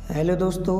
Hello दोस्तों,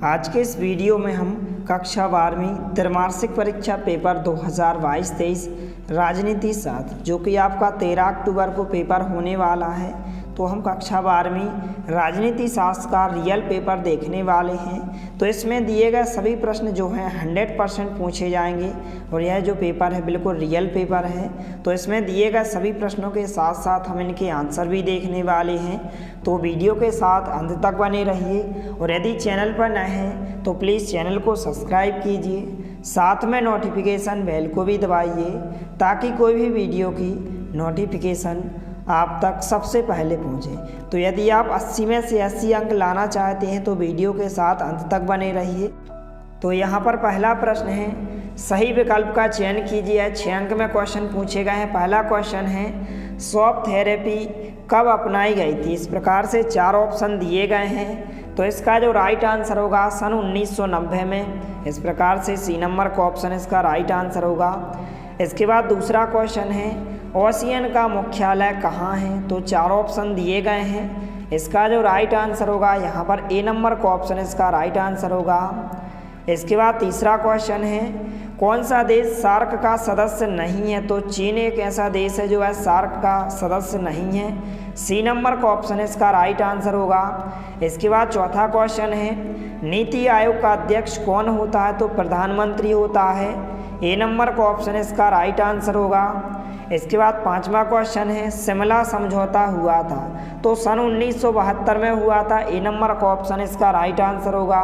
आज के इस वीडियो में हम कक्षा 12वीं त्रैमासिक परीक्षा पेपर 2022-23 राजनीति शास्त्र जो कि आपका 13 अक्टूबर को पेपर होने वाला है। तो हम कक्षा 12वीं राजनीति शास्त्र का रियल पेपर देखने वाले हैं। तो इसमें दिए गए सभी प्रश्न जो हैं 100% पूछे जाएंगे और यह जो पेपर है बिल्कुल रियल पेपर है। तो इसमें दिए गए सभी प्रश्नों के साथ साथ हम इनके आंसर भी देखने वाले हैं। तो वीडियो के साथ अंत तक बने रहिए और यदि चैनल पर नए हैं तो प्लीज़ चैनल को सब्सक्राइब कीजिए, साथ में नोटिफिकेशन बेल को भी दबाइए ताकि कोई भी वीडियो की नोटिफिकेशन आप तक सबसे पहले पहुंचे। तो यदि आप 80 में से 80 अंक लाना चाहते हैं तो वीडियो के साथ अंत तक बने रहिए। तो यहाँ पर पहला प्रश्न है, सही विकल्प का चयन कीजिए। 6 अंक में क्वेश्चन पूछे गए हैं। पहला क्वेश्चन है, शॉक थेरेपी कब अपनाई गई थी? इस प्रकार से 4 ऑप्शन दिए गए हैं। तो इसका जो राइट आंसर होगा सन 1990 में। इस प्रकार से सी नंबर का ऑप्शन इसका राइट आंसर होगा। इसके बाद दूसरा क्वेश्चन है, ओशियन का मुख्यालय कहाँ है? तो 4 ऑप्शन दिए गए हैं। इसका जो राइट आंसर होगा यहाँ पर ए नंबर का ऑप्शन इसका राइट आंसर होगा। इसके बाद तीसरा क्वेश्चन है, कौन सा देश सार्क का सदस्य नहीं है? तो चीन एक ऐसा देश है जो है सार्क का सदस्य नहीं है। सी नंबर का ऑप्शन इसका राइट आंसर होगा। इसके बाद चौथा क्वेश्चन है, नीति आयोग का अध्यक्ष कौन होता है? तो प्रधानमंत्री होता है। ए नंबर का ऑप्शन इसका राइट आंसर होगा। इसके बाद पांचवा क्वेश्चन है, शिमला समझौता हुआ था तो सन 1972 में हुआ था। ए नंबर का ऑप्शन इसका राइट आंसर होगा।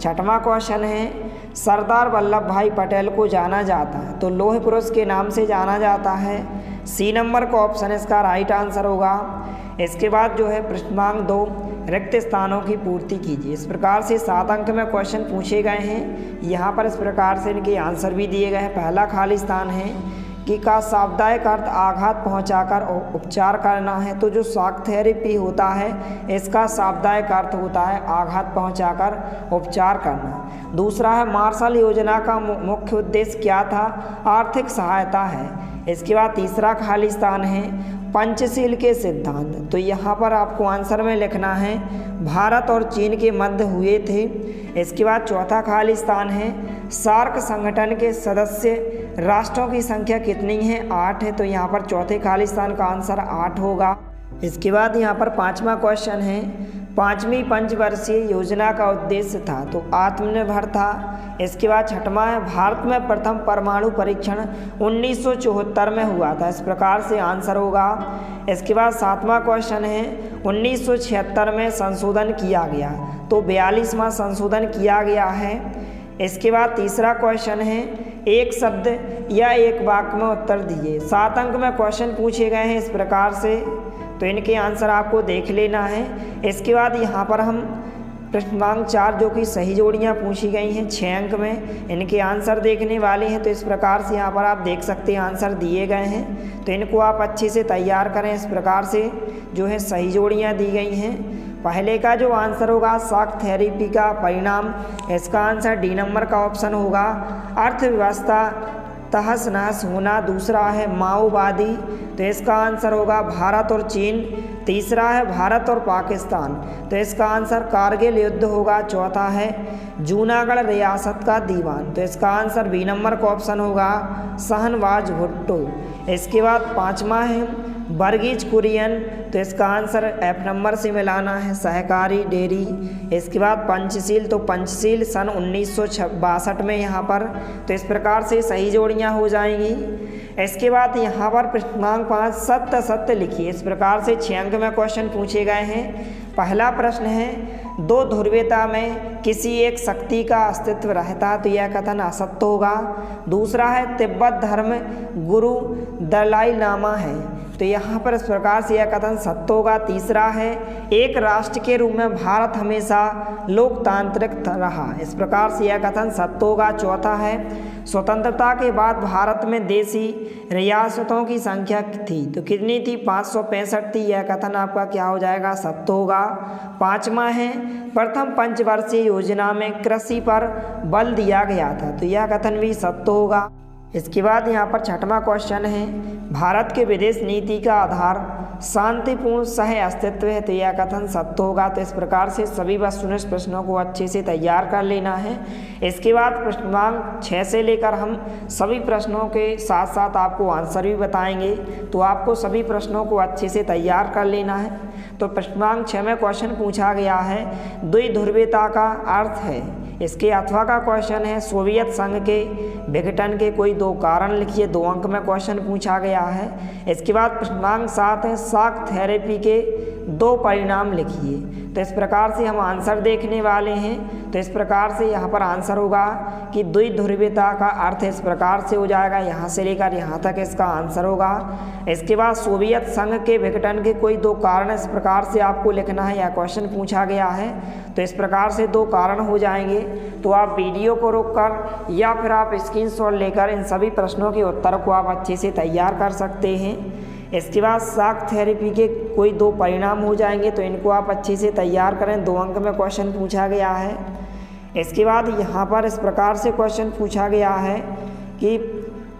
छठवां क्वेश्चन है, सरदार वल्लभ भाई पटेल को जाना जाता है तो लौह पुरुष के नाम से जाना जाता है। सी नंबर का ऑप्शन इसका राइट आंसर होगा। इसके बाद जो है प्रश्नांक 2, रिक्त स्थानों की पूर्ति कीजिए। इस प्रकार से 7 अंक में क्वेश्चन पूछे गए हैं। यहाँ पर इस प्रकार से इनके आंसर भी दिए गए हैं। पहला खाली स्थान है कि का शाब्दिक अर्थ आघात पहुंचाकर उपचार करना है। तो जो शॉक थेरेपी होता है इसका शाब्दिक अर्थ होता है आघात पहुंचाकर उपचार करना। दूसरा है, मार्शल योजना का मुख्य उद्देश्य क्या था? आर्थिक सहायता है। इसके बाद तीसरा खाली स्थान है, पंचशील के सिद्धांत। तो यहाँ पर आपको आंसर में लिखना है भारत और चीन के मध्य हुए थे। इसके बाद चौथा खाली स्थान है, सार्क संगठन के सदस्य राष्ट्रों की संख्या कितनी है? 8 है। तो यहाँ पर चौथे खाली स्थान का आंसर 8 होगा। इसके बाद यहाँ पर पांचवा क्वेश्चन है, 5वीं पंचवर्षीय योजना का उद्देश्य था तो आत्मनिर्भर था। इसके बाद छठवां है, भारत में प्रथम परमाणु परीक्षण 1974 में हुआ था। इस प्रकार से आंसर होगा। इसके बाद 7वां क्वेश्चन है, 1976 में संशोधन किया गया तो 42वां संशोधन किया गया है। इसके बाद तीसरा क्वेश्चन है, एक शब्द या एक वाक्य में उत्तर दिए। 7 अंक में क्वेश्चन पूछे गए हैं इस प्रकार से, तो इनके आंसर आपको देख लेना है। इसके बाद यहाँ पर हम प्रश्नांक 4 जो कि सही जोड़ियाँ पूछी गई हैं 6 अंक में, इनके आंसर देखने वाले हैं। तो इस प्रकार से यहाँ पर आप देख सकते हैं आंसर दिए गए हैं। तो इनको आप अच्छे से तैयार करें। इस प्रकार से जो है सही जोड़ियाँ दी गई हैं। पहले का जो आंसर होगा शॉक थेरेपी का परिणाम, इसका आंसर डी नंबर का ऑप्शन होगा। अर्थव्यवस्था तहस नहस होना, दूसरा है माओवादी तो इसका आंसर होगा भारत और चीन। तीसरा है भारत और पाकिस्तान तो इसका आंसर कारगिल युद्ध होगा। चौथा है जूनागढ़ रियासत का दीवान तो इसका आंसर बी नंबर का ऑप्शन होगा शाहनवाज भुट्टो। इसके बाद 5वां है वर्गीज कुरियन तो इसका आंसर एफ नंबर से मिलाना है सहकारी डेयरी। इसके बाद पंचशील तो पंचशील सन 1962 में यहाँ पर, तो इस प्रकार से सही जोड़ियाँ हो जाएंगी। इसके बाद यहाँ पर प्रश्नांक 5 सत्य सत्य लिखिए। इस प्रकार से 6 अंक में क्वेश्चन पूछे गए हैं। पहला प्रश्न है, 2 ध्रुवीयता में किसी एक शक्ति का अस्तित्व रहता तो यह कथन असत्य होगा। दूसरा है तिब्बत धर्म गुरु दलाई लामा है तो यहाँ पर इस प्रकार से यह कथन सत्य होगा। तीसरा है, एक राष्ट्र के रूप में भारत हमेशा लोकतांत्रिक रहा, इस प्रकार से यह कथन सत्य होगा। चौथा है, स्वतंत्रता के बाद भारत में देशी रियासतों की संख्या थी तो कितनी थी? 565 थी, यह कथन आपका क्या हो जाएगा? सत्य होगा। 5वां है, प्रथम पंचवर्षीय योजना में कृषि पर बल दिया गया था तो यह कथन भी सत्य होगा। इसके बाद यहाँ पर छठवां क्वेश्चन है, भारत के विदेश नीति का आधार शांतिपूर्ण सह अस्तित्व है, तो यह कथन सत्य होगा। तो इस प्रकार से सभी वस्तुनिष्ठ प्रश्नों को अच्छे से तैयार कर लेना है। इसके बाद प्रश्नांक 6 से लेकर हम सभी प्रश्नों के साथ साथ आपको आंसर भी बताएंगे, तो आपको सभी प्रश्नों को अच्छे से तैयार कर लेना है। तो प्रश्नांक 6 में क्वेश्चन पूछा गया है, द्विध्रुवीयता का अर्थ है। इसके अथवा का क्वेश्चन है, सोवियत संघ के विघटन के कोई 2 कारण लिखिए। 2 अंक में क्वेश्चन पूछा गया है। इसके बाद प्रश्नांक 7 है, शॉक थेरेपी के 2 परिणाम लिखिए। तो इस प्रकार से हम आंसर देखने वाले हैं। तो इस प्रकार से यहाँ पर आंसर होगा कि द्विध्रुवीयता का अर्थ इस प्रकार से हो जाएगा, यहाँ से लेकर यहाँ तक इसका आंसर होगा। इसके बाद सोवियत संघ के विघटन के कोई 2 कारण इस प्रकार से आपको लिखना है, यह क्वेश्चन पूछा गया है। तो इस प्रकार से 2 कारण हो जाएंगे। तो आप वीडियो को रोककर या फिर आप स्क्रीनशॉट लेकर इन सभी प्रश्नों के उत्तर को आप अच्छे से तैयार कर सकते हैं। इसके बाद शॉक थेरेपी के कोई 2 परिणाम हो जाएंगे, तो इनको आप अच्छे से तैयार करें। 2 अंक में क्वेश्चन पूछा गया है। इसके बाद यहाँ पर इस प्रकार से क्वेश्चन पूछा गया है कि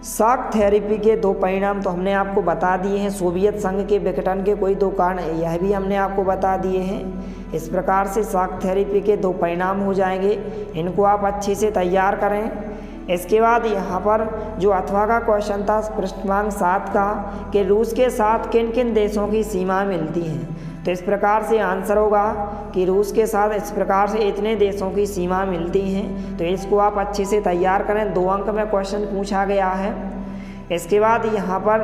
शॉक थेरेपी के 2 परिणाम तो हमने आपको बता दिए हैं। सोवियत संघ के विघटन के कोई 2 कारण, यह भी हमने आपको बता दिए हैं। इस प्रकार से शॉक थेरेपी के 2 परिणाम हो जाएंगे, इनको आप अच्छे से तैयार करें। इसके बाद यहाँ पर जो अथवा का क्वेश्चन था प्रश्नांक 7 का, कि रूस के साथ किन किन देशों की सीमा मिलती हैं। तो इस प्रकार से आंसर होगा कि रूस के साथ इस प्रकार से इतने देशों की सीमा मिलती हैं। तो इसको आप अच्छे से तैयार करें। 2 अंक में क्वेश्चन पूछा गया है। इसके बाद यहाँ पर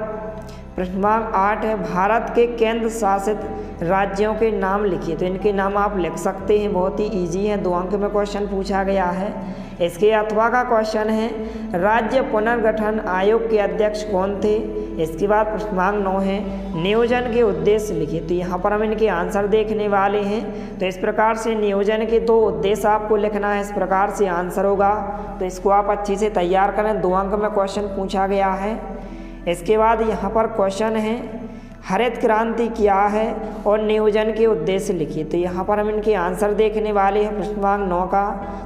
प्रश्नांक 8 है, भारत के केंद्र शासित राज्यों के नाम लिखिए। तो इनके नाम आप लिख सकते हैं, बहुत ही इजी है। 2 अंक में क्वेश्चन पूछा गया है। इसके अथवा का क्वेश्चन है, राज्य पुनर्गठन आयोग के अध्यक्ष कौन थे। इसके बाद प्रश्नांक 9 है, नियोजन के उद्देश्य लिखिए। तो यहाँ पर हम इनके आंसर देखने वाले हैं। तो इस प्रकार से नियोजन के 2 उद्देश्य आपको लिखना है, इस प्रकार से आंसर होगा। तो इसको आप अच्छे से तैयार करें। 2 अंक में क्वेश्चन पूछा गया है। इसके बाद यहाँ पर क्वेश्चन है, हरित क्रांति क्या है और नियोजन के उद्देश्य लिखिए। तो यहाँ पर हम इनके आंसर देखने वाले हैं प्रश्नांक 9 का।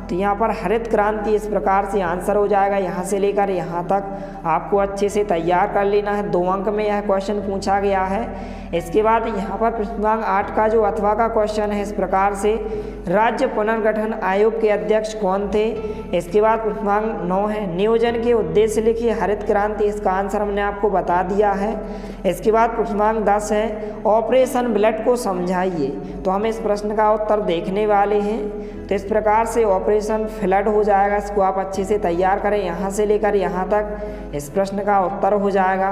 तो यहाँ पर हरित क्रांति इस प्रकार से आंसर हो जाएगा, यहाँ से लेकर यहाँ तक आपको अच्छे से तैयार कर लेना है। 2 अंक में यह क्वेश्चन पूछा गया है। इसके बाद यहाँ पर प्रश्नांक 8 का जो अथवा का क्वेश्चन है, इस प्रकार से राज्य पुनर्गठन आयोग के अध्यक्ष कौन थे। इसके बाद प्रश्नांक 9 है, नियोजन के उद्देश्य लिखिए। हरित क्रांति, इसका आंसर हमने आपको बता दिया है। इसके बाद प्रश्नांक 10 है, ऑपरेशन ब्लड को समझाइए। तो हम इस प्रश्न का उत्तर देखने वाले हैं। तो इस प्रकार से ऑपरेशन फ्लड हो जाएगा, इसको आप अच्छे से तैयार करें, यहाँ से लेकर यहाँ तक इस प्रश्न का उत्तर हो जाएगा।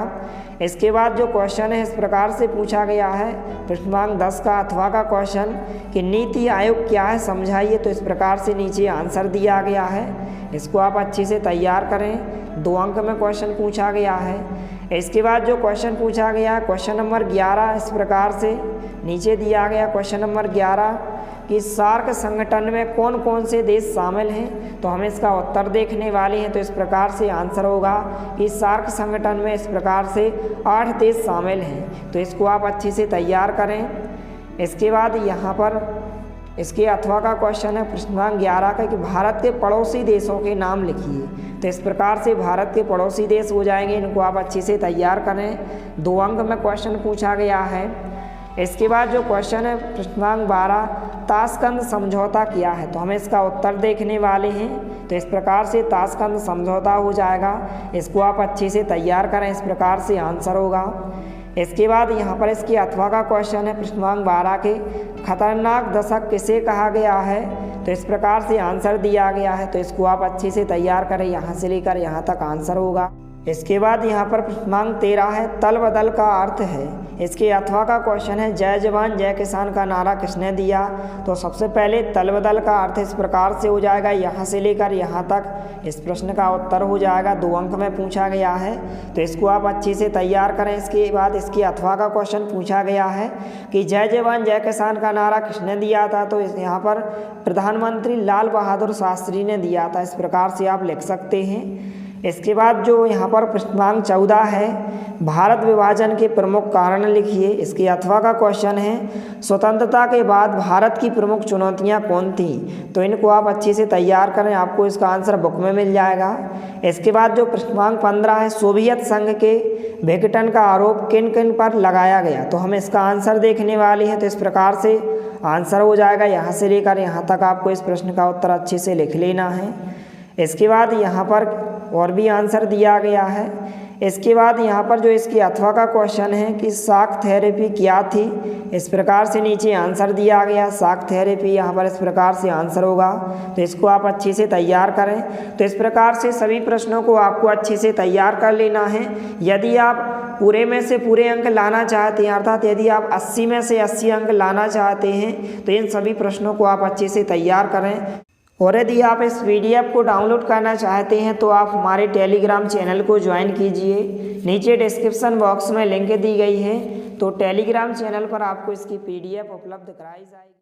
इसके बाद जो क्वेश्चन है इस प्रकार से पूछा गया है प्रश्नांक 10 का अथवा का क्वेश्चन, कि नीति आयोग क्या है समझाइए। तो इस प्रकार से नीचे आंसर दिया गया है, इसको आप अच्छे से तैयार करें। 2 अंक में क्वेश्चन पूछा गया है। इसके बाद जो क्वेश्चन पूछा गया क्वेश्चन नंबर 11, इस प्रकार से नीचे दिया गया क्वेश्चन नंबर 11 कि सार्क संगठन में कौन कौन से देश शामिल हैं। तो हम इसका उत्तर देखने वाले हैं। तो इस प्रकार से आंसर होगा कि सार्क संगठन में इस प्रकार से 8 देश शामिल हैं। तो इसको आप अच्छे से तैयार करें। इसके बाद यहाँ पर इसके अथवा का क्वेश्चन है प्रश्नांक 11 का, कि भारत के पड़ोसी देशों के नाम लिखिए। तो इस प्रकार से भारत के पड़ोसी देश हो जाएंगे, इनको आप अच्छे से तैयार करें। 2 अंक में क्वेश्चन पूछा गया है। इसके बाद जो क्वेश्चन है प्रश्नांक 12, ताशकंद समझौता क्या है। तो हमें इसका उत्तर देखने वाले हैं। तो इस प्रकार से ताशकंद समझौता हो जाएगा, इसको आप अच्छे से तैयार करें, इस प्रकार से आंसर होगा। इसके बाद यहाँ पर इसकी अथवा का क्वेश्चन है प्रश्नांक 12 के, खतरनाक दशक किसे कहा गया है। तो इस प्रकार से आंसर दिया गया है। तो इसको आप अच्छे से तैयार करें, यहाँ से लेकर यहाँ तक आंसर होगा। इसके बाद यहाँ पर प्रश्नांक 13 है, तल बदल का अर्थ है। इसके अथवा का क्वेश्चन है, जय जवान जय किसान का नारा किसने दिया। तो सबसे पहले तल बदल का अर्थ इस प्रकार से हो जाएगा, यहाँ से लेकर यहाँ तक इस प्रश्न का उत्तर हो जाएगा। 2 अंक में पूछा गया है। तो इसको आप अच्छे से तैयार करें। इसके बाद इसके अथवा का क्वेश्चन पूछा गया है कि जय जवान जय किसान का नारा किसने दिया था। तो यहाँ पर प्रधानमंत्री लाल बहादुर शास्त्री ने दिया था, इस प्रकार से आप लिख सकते हैं। इसके बाद जो यहाँ पर प्रश्नांक 14 है, भारत विभाजन के प्रमुख कारण लिखिए। इसके अथवा का क्वेश्चन है, स्वतंत्रता के बाद भारत की प्रमुख चुनौतियाँ कौन थी। तो इनको आप अच्छे से तैयार करें, आपको इसका आंसर बुक में मिल जाएगा। इसके बाद जो प्रश्नांक 15 है, सोवियत संघ के विघटन का आरोप किन किन पर लगाया गया। तो हम इसका आंसर देखने वाले हैं। तो इस प्रकार से आंसर हो जाएगा, यहाँ से लेकर यहाँ तक आपको इस प्रश्न का उत्तर अच्छे से लिख लेना है। इसके बाद यहाँ पर और भी आंसर दिया गया है। इसके बाद यहाँ पर जो इसकी अथवा का क्वेश्चन है कि शॉक थेरेपी क्या थी। इस प्रकार से नीचे आंसर दिया गया, शॉक थेरेपी, यहाँ पर इस प्रकार से आंसर होगा। तो इसको आप अच्छे से तैयार करें। तो इस प्रकार से सभी प्रश्नों को आपको अच्छे से तैयार कर लेना है। यदि आप पूरे में से पूरे अंक लाना चाहते हैं, अर्थात यदि आप 80 में से 80 अंक लाना चाहते हैं, तो इन सभी प्रश्नों को आप अच्छे से तैयार करें। और यदि आप इस PDF को डाउनलोड करना चाहते हैं तो आप हमारे टेलीग्राम चैनल को ज्वाइन कीजिए। नीचे डिस्क्रिप्शन बॉक्स में लिंक दी गई है, तो टेलीग्राम चैनल पर आपको इसकी PDF उपलब्ध कराई जाएगी।